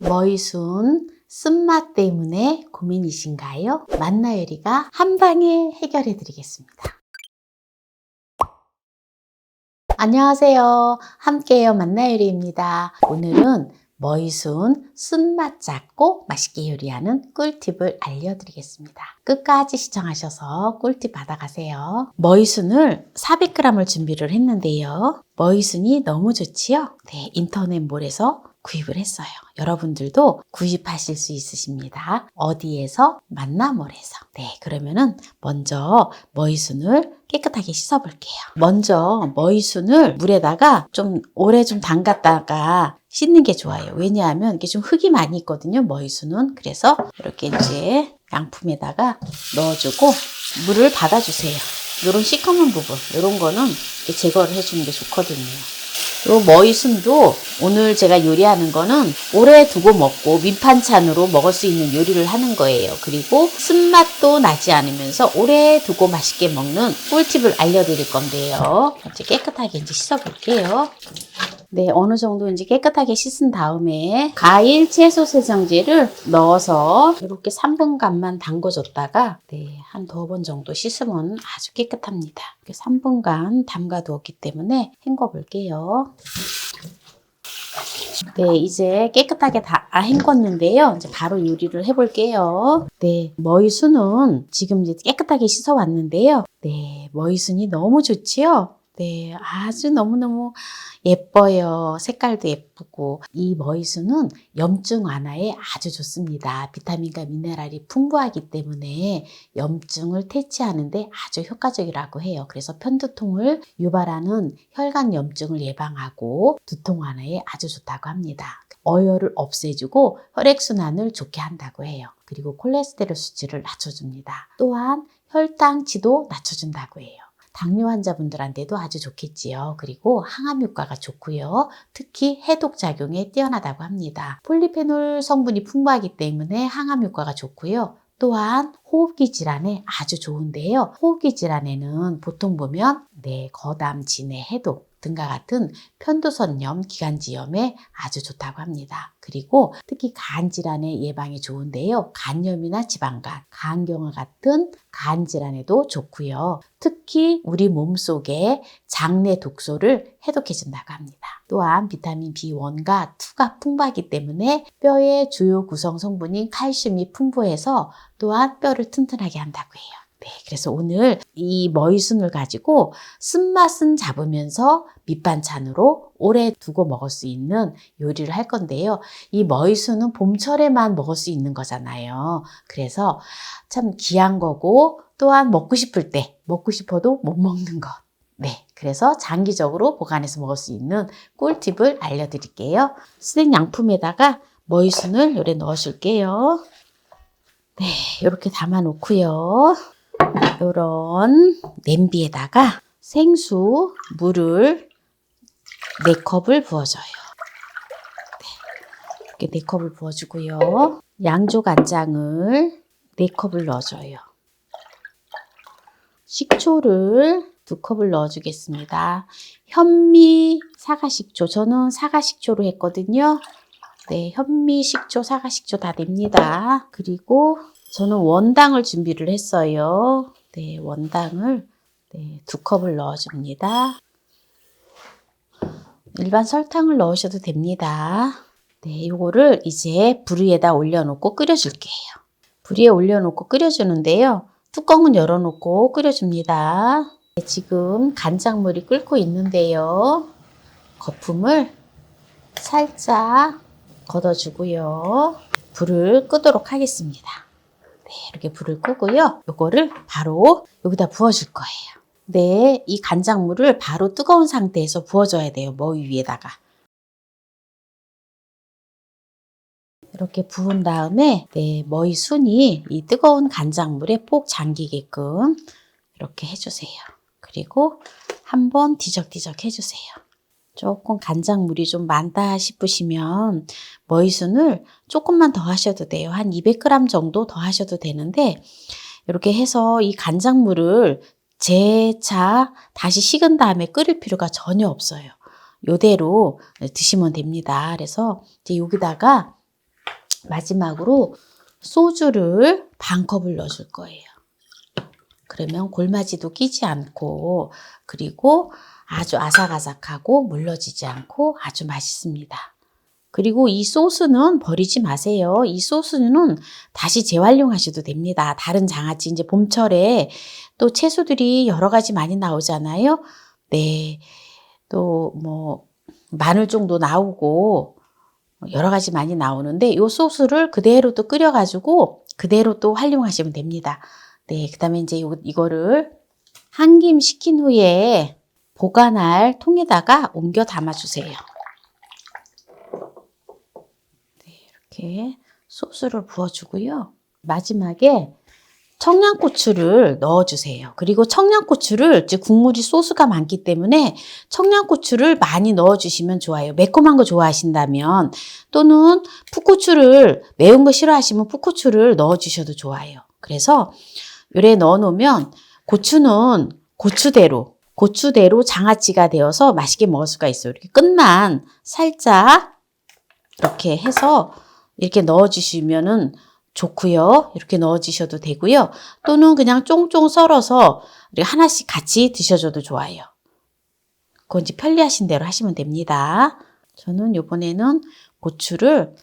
머위순 쓴맛 때문에 고민이신가요? 만나요리가 한방에 해결해 드리겠습니다. 안녕하세요. 함께해요 만나요리입니다. 오늘은 머위순 쓴맛 잡고 맛있게 요리하는 꿀팁을 알려드리겠습니다. 끝까지 시청하셔서 꿀팁 받아가세요. 머위순을 400g을 준비를 했는데요. 머위순이 너무 좋지요? 네, 인터넷몰에서 구입을 했어요. 여러분들도 구입하실 수 있으십니다. 어디에서? 만나몰에서. 네, 그러면은 먼저 머위순을 깨끗하게 씻어 볼게요. 먼저 머위순을 물에다가 좀 오래 좀 담갔다가 씻는 게 좋아요. 왜냐하면 이게 좀 흙이 많이 있거든요, 머위순은. 그래서 이렇게 이제 양품에다가 넣어주고 물을 받아주세요. 이런 시커먼 부분, 이런 거는 제거를 해주는 게 좋거든요. 요 머위순도 오늘 제가 요리하는 거는 오래 두고 먹고 밑반찬으로 먹을 수 있는 요리를 하는 거예요. 그리고 쓴맛도 나지 않으면서 오래 두고 맛있게 먹는 꿀팁을 알려드릴 건데요. 이제 깨끗하게 이제 씻어볼게요. 네, 어느 정도 이제 깨끗하게 씻은 다음에 과일 채소 세정제를 넣어서 이렇게 3분간만 담궈줬다가 한 2번 정도 씻으면 아주 깨끗합니다. 3분간 담가 두었기 때문에 헹궈 볼게요. 네, 이제 깨끗하게 다 헹궜는데요. 이제 바로 요리를 해볼게요. 네, 머위순은 지금 이제 깨끗하게 씻어 왔는데요. 네, 머위순이 너무 좋지요? 네, 아주 너무너무 예뻐요. 색깔도 예쁘고. 이 머위순은 염증 완화에 아주 좋습니다. 비타민과 미네랄이 풍부하기 때문에 염증을 퇴치하는데 아주 효과적이라고 해요. 그래서 편두통을 유발하는 혈관 염증을 예방하고 두통 완화에 아주 좋다고 합니다. 어혈을 없애주고 혈액순환을 좋게 한다고 해요. 그리고 콜레스테롤 수치를 낮춰줍니다. 또한 혈당치도 낮춰준다고 해요. 당뇨 환자분들한테도 아주 좋겠지요. 그리고 항암 효과가 좋고요. 특히 해독 작용에 뛰어나다고 합니다. 폴리페놀 성분이 풍부하기 때문에 항암 효과가 좋고요. 또한 호흡기 질환에 아주 좋은데요. 호흡기 질환에는 보통 보면 거담, 진해, 해독 등과 같은 편도선염, 기관지염에 아주 좋다고 합니다. 그리고 특히 간 질환의 예방에 좋은데요. 간염이나 지방간, 간경화 같은 간 질환에도 좋고요. 특히 우리 몸속에 장내 독소를 해독해 준다고 합니다. 또한 비타민 B1과 2가 풍부하기 때문에 뼈의 주요 구성 성분인 칼슘이 풍부해서 또한 뼈를 튼튼하게 한다고 해요. 네, 그래서 오늘 이 머위순을 가지고 쓴맛은 잡으면서 밑반찬으로 오래 두고 먹을 수 있는 요리를 할 건데요. 이 머위순은 봄철에만 먹을 수 있는 거잖아요. 그래서 참 귀한 거고 또한 먹고 싶을 때 먹고 싶어도 못 먹는 것. 네, 그래서 장기적으로 보관해서 먹을 수 있는 꿀팁을 알려드릴게요. 스낵 양품에다가 머위순을 요래 넣어줄게요. 네, 이렇게 담아 놓고요. 요런 냄비에다가 생수 물을 4컵을 부어줘요. 네, 이렇게 4컵을 부어주고요. 양조 간장을 4컵을 넣어줘요. 식초를 2컵을 넣어주겠습니다. 현미 사과식초, 저는 사과식초로 했거든요. 네, 현미, 식초, 사과식초 다 됩니다. 그리고 저는 원당을 준비를 했어요. 네, 원당을 2컵을 넣어줍니다. 일반 설탕을 넣으셔도 됩니다. 네, 이거를 이제 불 위에다 올려놓고 끓여줄게요. 불 위에 올려놓고 끓여주는데요. 뚜껑은 열어놓고 끓여줍니다. 네, 지금 간장물이 끓고 있는데요. 거품을 살짝 걷어주고요. 불을 끄도록 하겠습니다. 네, 이렇게 불을 끄고요. 요거를 바로 여기다 부어줄 거예요. 네, 이 간장물을 바로 뜨거운 상태에서 부어줘야 돼요. 머위 위에다가. 이렇게 부은 다음에 머위순이 이 뜨거운 간장물에 꼭 잠기게끔 이렇게 해주세요. 그리고 한번 뒤적뒤적 해주세요. 조금 간장물이 좀 많다 싶으시면 머위순을 조금만 더 하셔도 돼요. 한 200g 정도 더 하셔도 되는데 이렇게 해서 이 간장물을 재차 다시 식은 다음에 끓일 필요가 전혀 없어요. 이대로 드시면 됩니다. 그래서 이제 여기다가 마지막으로 소주를 반 컵을 넣어줄 거예요. 그러면 골마지도 끼지 않고 그리고 아주 아삭아삭하고 물러지지 않고 아주 맛있습니다. 그리고 이 소스는 버리지 마세요. 이 소스는 다시 재활용하셔도 됩니다. 다른 장아찌 이제 봄철에 또 채소들이 여러 가지 많이 나오잖아요. 네, 또 뭐 마늘 정도 나오고 여러 가지 많이 나오는데 이 소스를 그대로 또 끓여가지고 그대로 또 활용하시면 됩니다. 네, 그 다음에 이제 이거를 한 김 식힌 후에 보관할 통에다가 옮겨 담아주세요. 네, 이렇게 소스를 부어주고요. 마지막에 청양고추를 넣어주세요. 그리고 청양고추를 이제 국물이 소스가 많기 때문에 청양고추를 많이 넣어주시면 좋아요. 매콤한 거 좋아하신다면 또는 풋고추를 매운 거 싫어하시면 풋고추를 넣어주셔도 좋아요. 그래서 요래 넣어놓으면 고추는 고추대로 장아찌가 되어서 맛있게 먹을 수가 있어요. 이렇게 끝만 살짝 이렇게 해서 이렇게 넣어주시면은 좋고요. 이렇게 넣어주셔도 되고요. 또는 그냥 쫑쫑 썰어서 하나씩 같이 드셔줘도 좋아요. 그건 이제 편리하신 대로 하시면 됩니다. 저는 이번에는 고추를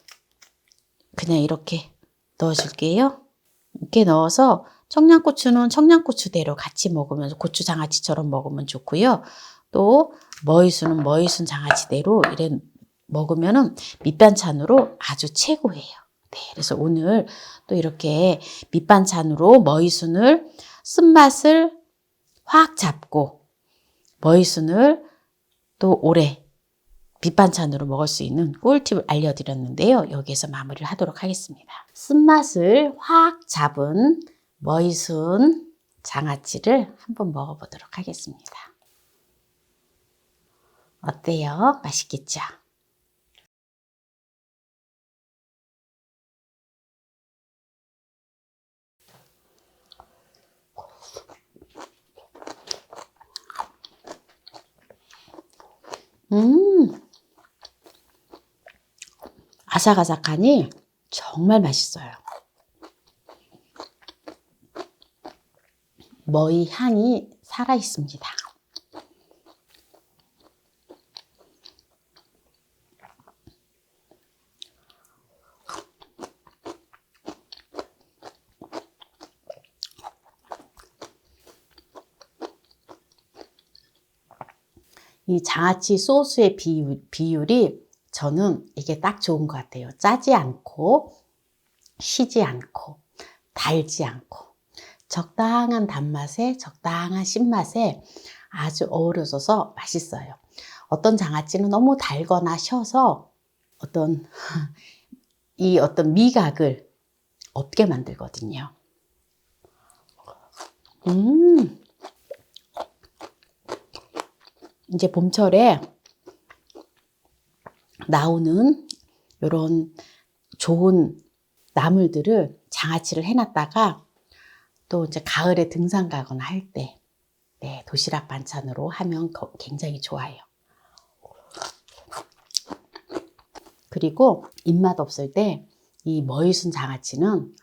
그냥 이렇게 넣어줄게요. 이렇게 넣어서 청양고추는 청양고추대로 같이 먹으면 고추장아찌처럼 먹으면 좋고요. 또 머위순은 머위순 장아찌대로 이래 먹으면은 밑반찬으로 아주 최고예요. 네, 그래서 오늘 또 이렇게 밑반찬으로 머위순을 쓴맛을 확 잡고 머위순을 또 오래 밑반찬으로 먹을 수 있는 꿀팁을 알려드렸는데요. 여기에서 마무리를 하도록 하겠습니다. 쓴맛을 확 잡은 머위순 장아찌를 한번 먹어보도록 하겠습니다. 어때요? 맛있겠죠? 아삭아삭하니 정말 맛있어요. 머위 향이 살아있습니다. 이 장아찌 소스의 비율이 저는 이게 딱 좋은 것 같아요. 짜지 않고 시지 않고 달지 않고 적당한 단맛에 적당한 신맛에 아주 어우러져서 맛있어요. 어떤 장아찌는 너무 달거나 셔서 어떤 미각을 없게 만들거든요. 이제 봄철에 나오는 이런 좋은 나물들을 장아찌를 해놨다가 또 이제 가을에 등산 가거나 할 때 네, 도시락 반찬으로 하면 굉장히 좋아요. 그리고 입맛 없을 때 이 머위순 장아찌는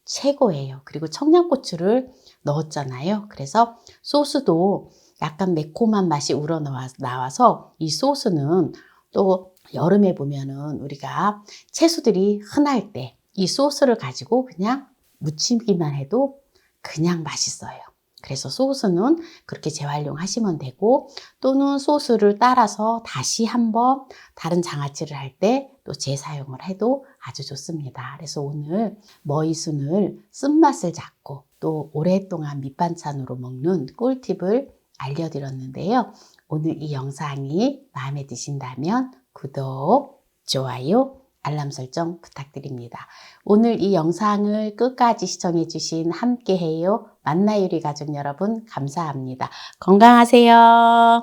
최고예요. 그리고 청양고추를 넣었잖아요. 그래서 소스도 약간 매콤한 맛이 우러나와서 이 소스는 또 여름에 보면은 우리가 채소들이 흔할 때 이 소스를 가지고 그냥 무치기만 해도 그냥 맛있어요. 그래서 소스는 그렇게 재활용하시면 되고 또는 소스를 따라서 다시 한번 다른 장아찌를 할 때 또 재사용을 해도 아주 좋습니다. 그래서 오늘 머위순을 쓴맛을 잡고 또 오랫동안 밑반찬으로 먹는 꿀팁을 알려드렸는데요. 오늘 이 영상이 마음에 드신다면 구독, 좋아요, 알람 설정 부탁드립니다. 오늘 이 영상을 끝까지 시청해주신 함께해요 만나요리 가족 여러분 감사합니다. 건강하세요.